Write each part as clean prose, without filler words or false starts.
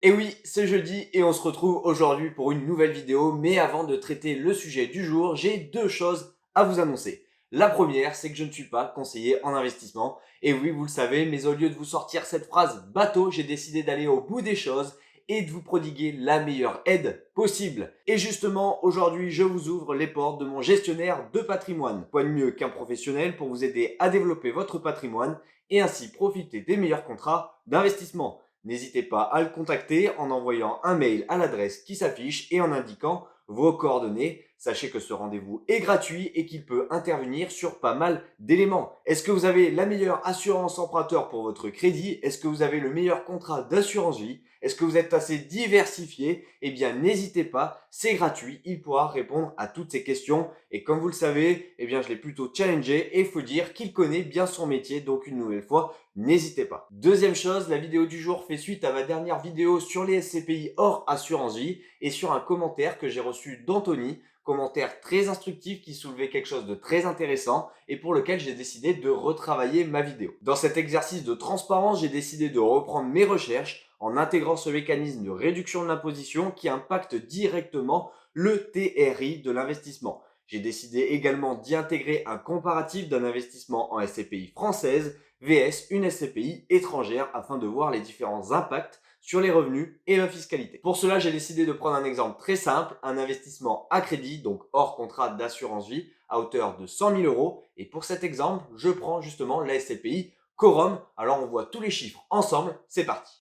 Et oui, c'est jeudi et on se retrouve aujourd'hui pour une nouvelle vidéo, mais avant de traiter le sujet du jour, j'ai deux choses à vous annoncer. La première, c'est que je ne suis pas conseiller en investissement. Et oui, vous le savez, mais au lieu de vous sortir cette phrase bateau, j'ai décidé d'aller au bout des choses et de vous prodiguer la meilleure aide possible. Et justement, aujourd'hui, je vous ouvre les portes de mon gestionnaire de patrimoine. Quoi de mieux qu'un professionnel pour vous aider à développer votre patrimoine et ainsi profiter des meilleurs contrats d'investissement. N'hésitez pas à le contacter en envoyant un mail à l'adresse qui s'affiche et en indiquant vos coordonnées. Sachez que ce rendez-vous est gratuit et qu'il peut intervenir sur pas mal d'éléments. Est-ce que vous avez la meilleure assurance emprunteur pour votre crédit? Est-ce que vous avez le meilleur contrat d'assurance vie? Est-ce que vous êtes assez diversifié? Eh bien, n'hésitez pas, c'est gratuit, il pourra répondre à toutes ces questions. Et comme vous le savez, eh bien, je l'ai plutôt challengé et il faut dire qu'il connaît bien son métier. Donc, une nouvelle fois, n'hésitez pas. Deuxième chose, la vidéo du jour fait suite à ma dernière vidéo sur les SCPI hors assurance vie et sur un commentaire que j'ai reçu d'Anthony, commentaire très instructif qui soulevait quelque chose de très intéressant et pour lequel j'ai décidé de retravailler ma vidéo. Dans cet exercice de transparence, j'ai décidé de reprendre mes recherches en intégrant ce mécanisme de réduction de l'imposition qui impacte directement le TRI de l'investissement. J'ai décidé également d'y intégrer un comparatif d'un investissement en SCPI française vs une SCPI étrangère afin de voir les différents impacts sur les revenus et la fiscalité. Pour cela, j'ai décidé de prendre un exemple très simple, un investissement à crédit, donc hors contrat d'assurance vie, à hauteur de 100 000 euros. Et pour cet exemple, je prends justement la SCPI Quorum. Alors on voit tous les chiffres ensemble, c'est parti.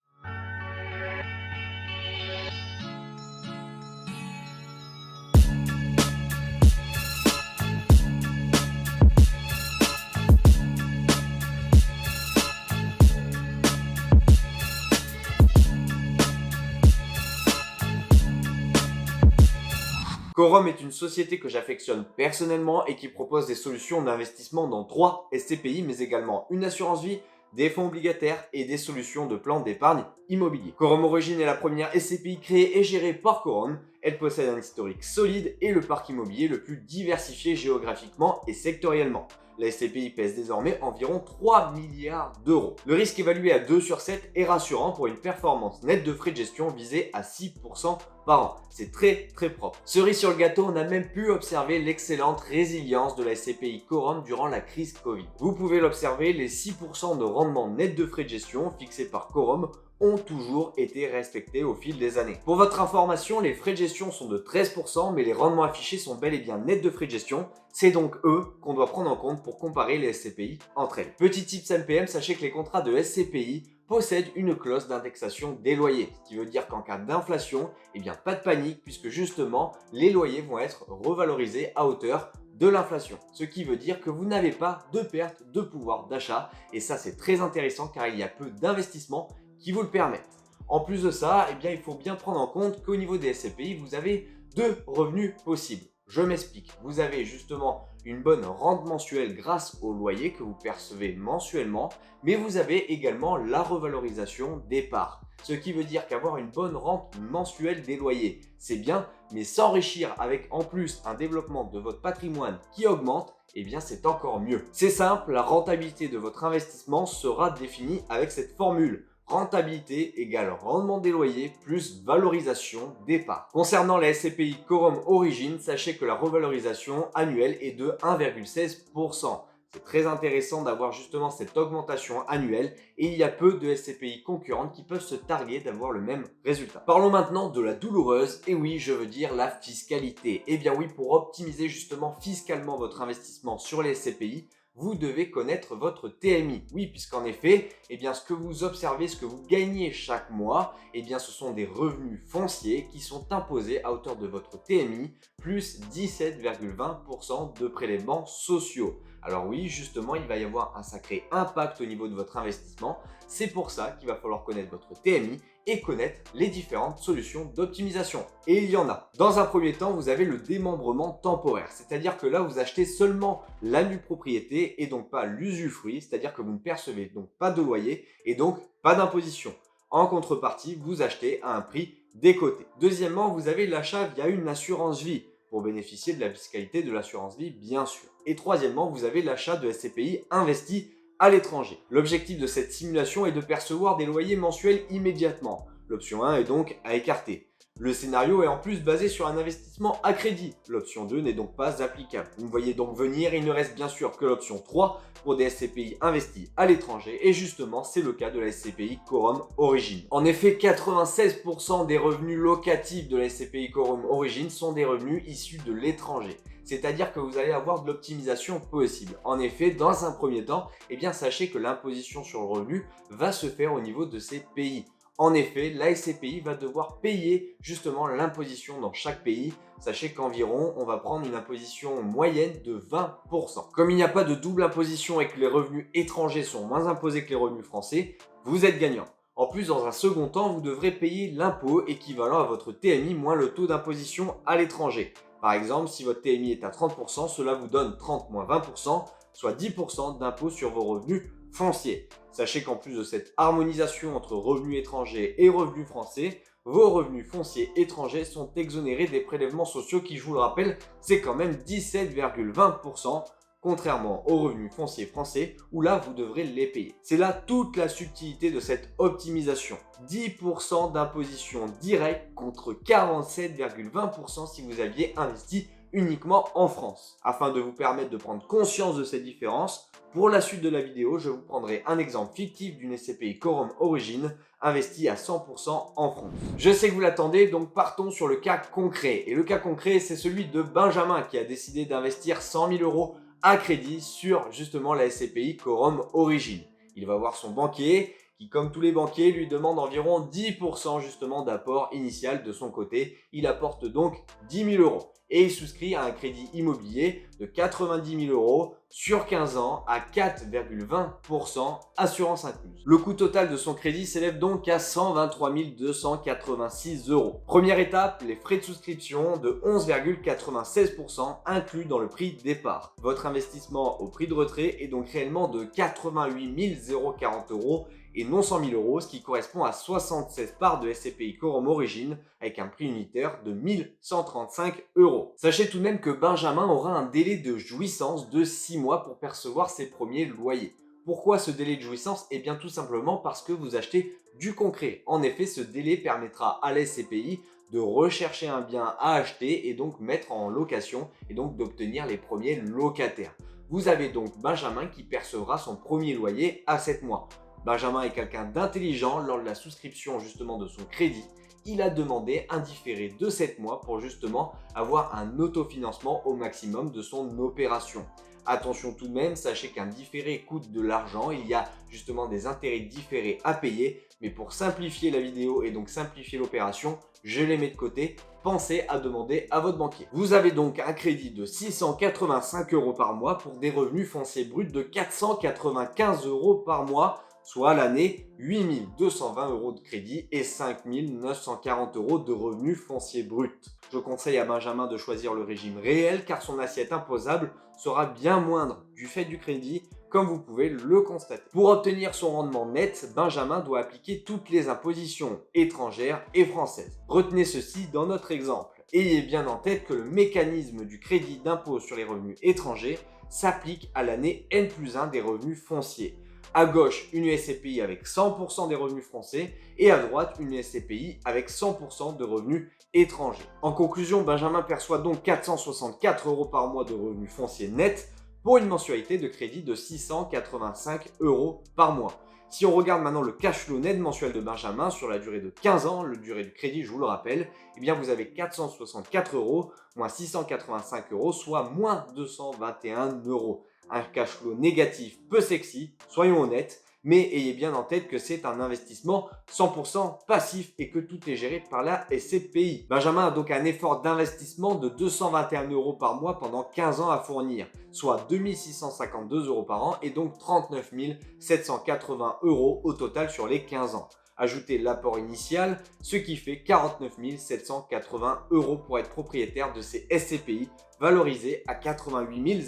Quorum est une société que j'affectionne personnellement et qui propose des solutions d'investissement dans 3 SCPI, mais également une assurance vie, des fonds obligataires et des solutions de plan d'épargne immobilier. Quorum Origine est la première SCPI créée et gérée par Quorum. Elle possède un historique solide et le parc immobilier le plus diversifié géographiquement et sectoriellement. La SCPI pèse désormais environ 3 milliards d'euros. Le risque évalué à 2 sur 7 est rassurant pour une performance nette de frais de gestion visée à 6% par an. C'est très propre. Cerise sur le gâteau, on a même pu observer l'excellente résilience de la SCPI Quorum durant la crise Covid. Vous pouvez l'observer, les 6% de rendement net de frais de gestion fixés par Quorum ont toujours été respectés au fil des années. Pour votre information, les frais de gestion sont de 13%, mais les rendements affichés sont bel et bien nets de frais de gestion. C'est donc eux qu'on doit prendre en compte pour comparer les SCPI entre elles. Petit tips MPM, sachez que les contrats de SCPI possèdent une clause d'indexation des loyers, ce qui veut dire qu'en cas d'inflation, eh bien pas de panique puisque justement les loyers vont être revalorisés à hauteur de l'inflation. Ce qui veut dire que vous n'avez pas de perte de pouvoir d'achat et ça c'est très intéressant car il y a peu d'investissements qui vous le permettent. En plus de ça, eh bien, il faut bien prendre en compte qu'au niveau des SCPI, vous avez deux revenus possibles. Je m'explique. Vous avez justement une bonne rente mensuelle grâce au loyer que vous percevez mensuellement, mais vous avez également la revalorisation des parts. Ce qui veut dire qu'avoir une bonne rente mensuelle des loyers, c'est bien, mais s'enrichir avec en plus un développement de votre patrimoine qui augmente, eh bien c'est encore mieux. C'est simple, la rentabilité de votre investissement sera définie avec cette formule. Rentabilité égale rendement des loyers plus valorisation des parts. Concernant la SCPI Quorum Origine, sachez que la revalorisation annuelle est de 1,16%. C'est très intéressant d'avoir justement cette augmentation annuelle et il y a peu de SCPI concurrentes qui peuvent se targuer d'avoir le même résultat. Parlons maintenant de la douloureuse, et oui, je veux dire la fiscalité. Et bien oui, pour optimiser justement fiscalement votre investissement sur les SCPI, vous devez connaître votre TMI. Oui, puisqu'en effet, eh bien, ce que vous observez, ce que vous gagnez chaque mois, eh bien, ce sont des revenus fonciers qui sont imposés à hauteur de votre TMI, plus 17,20% de prélèvements sociaux. Alors oui, justement, il va y avoir un sacré impact au niveau de votre investissement. C'est pour ça qu'il va falloir connaître votre TMI et connaître les différentes solutions d'optimisation. Et il y en a. Dans un premier temps, vous avez le démembrement temporaire, c'est-à-dire que là, vous achetez seulement la nue propriété et donc pas l'usufruit, c'est-à-dire que vous ne percevez donc pas de loyer et donc pas d'imposition. En contrepartie, vous achetez à un prix décoté. Deuxièmement, vous avez l'achat via une assurance vie pour bénéficier de la fiscalité de l'assurance vie, bien sûr. Et troisièmement, vous avez l'achat de SCPI investis à l'étranger. L'objectif de cette simulation est de percevoir des loyers mensuels immédiatement. L'option 1 est donc à écarter. Le scénario est en plus basé sur un investissement à crédit. L'option 2 n'est donc pas applicable. Vous me voyez donc venir, il ne reste bien sûr que l'option 3 pour des SCPI investis à l'étranger et justement c'est le cas de la SCPI Quorum Origin. En effet, 96% des revenus locatifs de la SCPI Quorum Origin sont des revenus issus de l'étranger. C'est-à-dire que vous allez avoir de l'optimisation possible. En effet, dans un premier temps, sachez que l'imposition sur le revenu va se faire au niveau de ces pays. En effet, la SCPI va devoir payer justement l'imposition dans chaque pays. Sachez qu'environ, on va prendre une imposition moyenne de 20%. Comme il n'y a pas de double imposition et que les revenus étrangers sont moins imposés que les revenus français, vous êtes gagnant. En plus, dans un second temps, vous devrez payer l'impôt équivalent à votre TMI moins le taux d'imposition à l'étranger. Par exemple, si votre TMI est à 30%, cela vous donne 30 moins 20%, soit 10% d'impôt sur vos revenus fonciers. Sachez qu'en plus de cette harmonisation entre revenus étrangers et revenus français, vos revenus fonciers étrangers sont exonérés des prélèvements sociaux qui, je vous le rappelle, c'est quand même 17,20%, contrairement aux revenus fonciers français où là, vous devrez les payer. C'est là toute la subtilité de cette optimisation. 10% d'imposition directe contre 47,20% si vous aviez investi uniquement en France. Afin de vous permettre de prendre conscience de cette différence, pour la suite de la vidéo, je vous prendrai un exemple fictif d'une SCPI Quorum Origin investie à 100% en France. Je sais que vous l'attendez, donc partons sur le cas concret. Et le cas concret, c'est celui de Benjamin qui a décidé d'investir 100 000 € à crédit sur justement la SCPI Quorum Origin. Il va voir son banquier qui, comme tous les banquiers, lui demande environ 10% justement d'apport initial de son côté. Il apporte donc 10 000 € et il souscrit à un crédit immobilier de 90 000 € sur 15 ans à 4,20%, assurance incluse. Le coût total de son crédit s'élève donc à 123 286 €. Première étape, les frais de souscription de 11,96% inclus dans le prix départ. Votre investissement au prix de retrait est donc réellement de 88 040 € et non 100 000 €, ce qui correspond à 76 parts de SCPI Quorum Origin avec un prix unitaire de 1135 €. Sachez tout de même que Benjamin aura un délai de jouissance de 6 mois pour percevoir ses premiers loyers. Pourquoi ce délai de jouissance? Eh bien tout simplement parce que vous achetez du concret. En effet, ce délai permettra à la SCPI de rechercher un bien à acheter et donc mettre en location et donc d'obtenir les premiers locataires. Vous avez donc Benjamin qui percevra son premier loyer à 7 mois. Benjamin est quelqu'un d'intelligent. Lors de la souscription justement de son crédit, il a demandé un différé de 7 mois pour justement avoir un autofinancement au maximum de son opération. Attention tout de même, sachez qu'un différé coûte de l'argent, il y a justement des intérêts différés à payer, mais pour simplifier la vidéo et donc simplifier l'opération, je les mets de côté. Pensez à demander à votre banquier. Vous avez donc un crédit de 685 € par mois pour des revenus fonciers bruts de 495 € par mois, soit à l'année 8 220 € de crédit et 5 940 € de revenus fonciers bruts. Je conseille à Benjamin de choisir le régime réel car son assiette imposable sera bien moindre du fait du crédit, comme vous pouvez le constater. Pour obtenir son rendement net, Benjamin doit appliquer toutes les impositions étrangères et françaises. Retenez ceci dans notre exemple. Ayez bien en tête que le mécanisme du crédit d'impôt sur les revenus étrangers s'applique à l'année N+1 des revenus fonciers. À gauche, une SCPI avec 100% des revenus français et à droite, une SCPI avec 100% de revenus étrangers. En conclusion, Benjamin perçoit donc 464 € par mois de revenus fonciers nets pour une mensualité de crédit de 685 € par mois. Si on regarde maintenant le cash flow net mensuel de Benjamin sur la durée de 15 ans, la durée du crédit, je vous le rappelle, vous avez 464 € moins 685 €, soit moins 221 €. Un cash flow négatif peu sexy, soyons honnêtes, mais ayez bien en tête que c'est un investissement 100% passif et que tout est géré par la SCPI. Benjamin a donc un effort d'investissement de 221 € par mois pendant 15 ans à fournir, soit 2 652 € par an et donc 39 780 € au total sur les 15 ans. Ajoutez l'apport initial, ce qui fait 49 780 € pour être propriétaire de ces SCPI valorisés à 88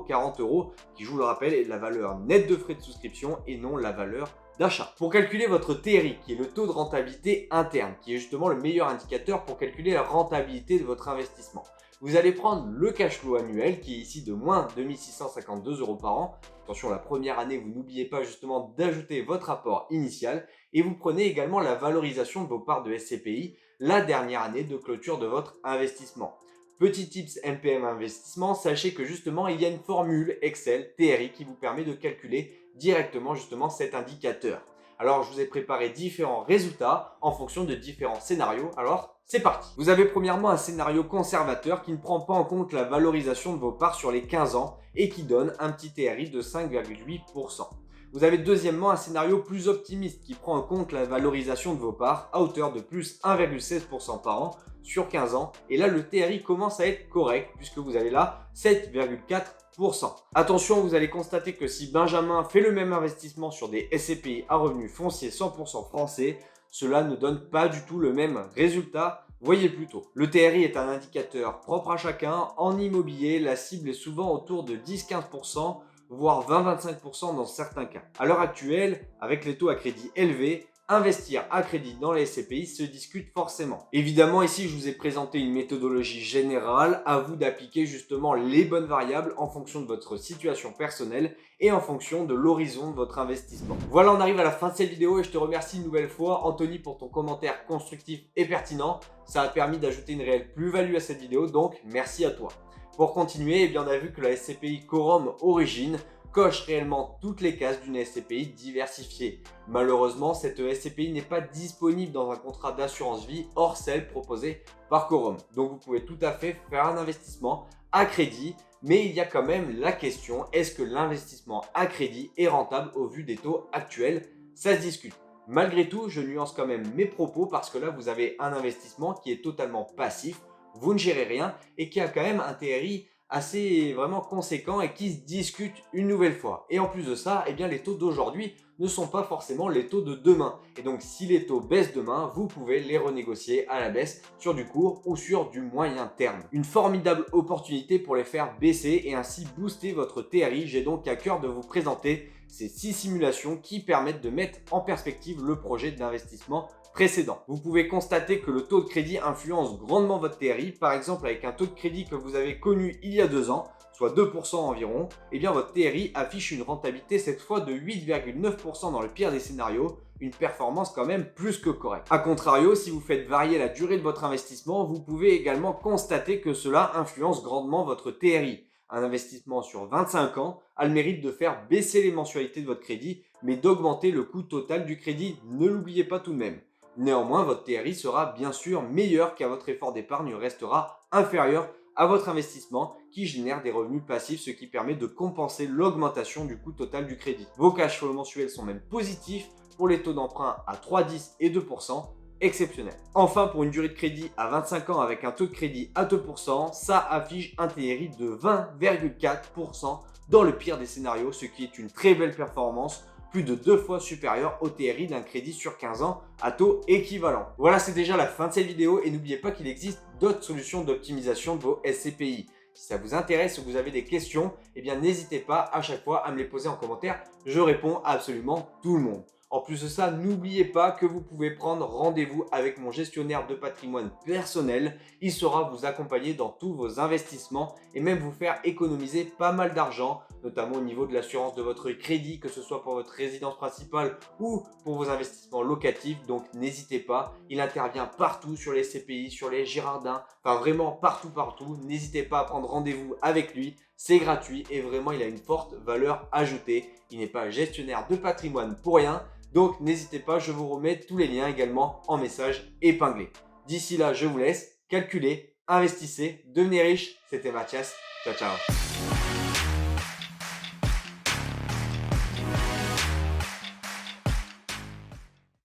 040 €, qui, je vous le rappelle, est la valeur nette de frais de souscription et non la valeur d'achat. Pour calculer votre TRI, qui est le taux de rentabilité interne, qui est justement le meilleur indicateur pour calculer la rentabilité de votre investissement, vous allez prendre le cash flow annuel qui est ici de moins 2 652 € par an. Attention, la première année, vous n'oubliez pas justement d'ajouter votre apport initial et vous prenez également la valorisation de vos parts de SCPI la dernière année de clôture de votre investissement. Petit tips MPM Investissement, sachez que justement il y a une formule Excel TRI qui vous permet de calculer directement justement cet indicateur. Alors je vous ai préparé différents résultats en fonction de différents scénarios, alors c'est parti. Vous avez premièrement un scénario conservateur qui ne prend pas en compte la valorisation de vos parts sur les 15 ans et qui donne un petit TRI de 5,8%. Vous avez deuxièmement un scénario plus optimiste qui prend en compte la valorisation de vos parts à hauteur de plus 1,16% par an sur 15 ans. Et là, le TRI commence à être correct puisque vous avez là 7,4%. Attention, vous allez constater que si Benjamin fait le même investissement sur des SCPI à revenus fonciers 100% français, cela ne donne pas du tout le même résultat. Voyez plutôt. Le TRI est un indicateur propre à chacun. En immobilier, la cible est souvent autour de 10-15%, voire 20-25% dans certains cas. À l'heure actuelle, avec les taux à crédit élevés, investir à crédit dans les SCPI se discute forcément. Évidemment, ici, je vous ai présenté une méthodologie générale. À vous d'appliquer justement les bonnes variables en fonction de votre situation personnelle et en fonction de l'horizon de votre investissement. Voilà, on arrive à la fin de cette vidéo et je te remercie une nouvelle fois, Anthony, pour ton commentaire constructif et pertinent. Ça a permis d'ajouter une réelle plus-value à cette vidéo, donc merci à toi. Pour continuer, eh bien, on a vu que la SCPI Quorum Origine coche réellement toutes les cases d'une SCPI diversifiée. Malheureusement, cette SCPI n'est pas disponible dans un contrat d'assurance vie hors celle proposée par Quorum. Donc vous pouvez tout à fait faire un investissement à crédit, mais il y a quand même la question, est-ce que l'investissement à crédit est rentable au vu des taux actuels? Ça se discute. Malgré tout, je nuance quand même mes propos parce que là, vous avez un investissement qui est totalement passif, vous ne gérez rien et qui a quand même un TRI assez vraiment conséquent et qui se discute une nouvelle fois. Et en plus de ça, eh bien, les taux d'aujourd'hui ne sont pas forcément les taux de demain. Et donc, si les taux baissent demain, vous pouvez les renégocier à la baisse sur du court ou sur du moyen terme. Une formidable opportunité pour les faire baisser et ainsi booster votre TRI. J'ai donc à cœur de vous présenter ces 6 simulations qui permettent de mettre en perspective le projet d'investissement précédent. Vous pouvez constater que le taux de crédit influence grandement votre TRI. Par exemple, avec un taux de crédit que vous avez connu il y a 2 ans, soit 2% environ, eh bien votre TRI affiche une rentabilité cette fois de 8,9% dans le pire des scénarios, une performance quand même plus que correcte. A contrario, si vous faites varier la durée de votre investissement, vous pouvez également constater que cela influence grandement votre TRI. Un investissement sur 25 ans a le mérite de faire baisser les mensualités de votre crédit, mais d'augmenter le coût total du crédit, ne l'oubliez pas tout de même. Néanmoins, votre TRI sera bien sûr meilleur car votre effort d'épargne restera inférieur à votre investissement qui génère des revenus passifs, ce qui permet de compenser l'augmentation du coût total du crédit. Vos cash flows mensuels sont même positifs pour les taux d'emprunt à 3,10 et 2%, exceptionnel. Enfin, pour une durée de crédit à 25 ans avec un taux de crédit à 2%, ça affiche un TRI de 20,4% dans le pire des scénarios, ce qui est une très belle performance, plus de 2 fois supérieur au TRI d'un crédit sur 15 ans à taux équivalent. Voilà, c'est déjà la fin de cette vidéo et n'oubliez pas qu'il existe d'autres solutions d'optimisation de vos SCPI. Si ça vous intéresse ou que vous avez des questions, eh bien n'hésitez pas à chaque fois à me les poser en commentaire. Je réponds à absolument tout le monde. En plus de ça, n'oubliez pas que vous pouvez prendre rendez-vous avec mon gestionnaire de patrimoine personnel. Il saura vous accompagner dans tous vos investissements et même vous faire économiser pas mal d'argent, notamment au niveau de l'assurance de votre crédit, que ce soit pour votre résidence principale ou pour vos investissements locatifs. Donc n'hésitez pas, il intervient partout sur les SCPI, sur les Girardins, enfin vraiment partout. N'hésitez pas à prendre rendez-vous avec lui. C'est gratuit et vraiment il a une forte valeur ajoutée. Il n'est pas gestionnaire de patrimoine pour rien. Donc n'hésitez pas, je vous remets tous les liens également en message épinglé. D'ici là, je vous laisse, calculez, investissez, devenez riche. C'était Mathias. Ciao, ciao.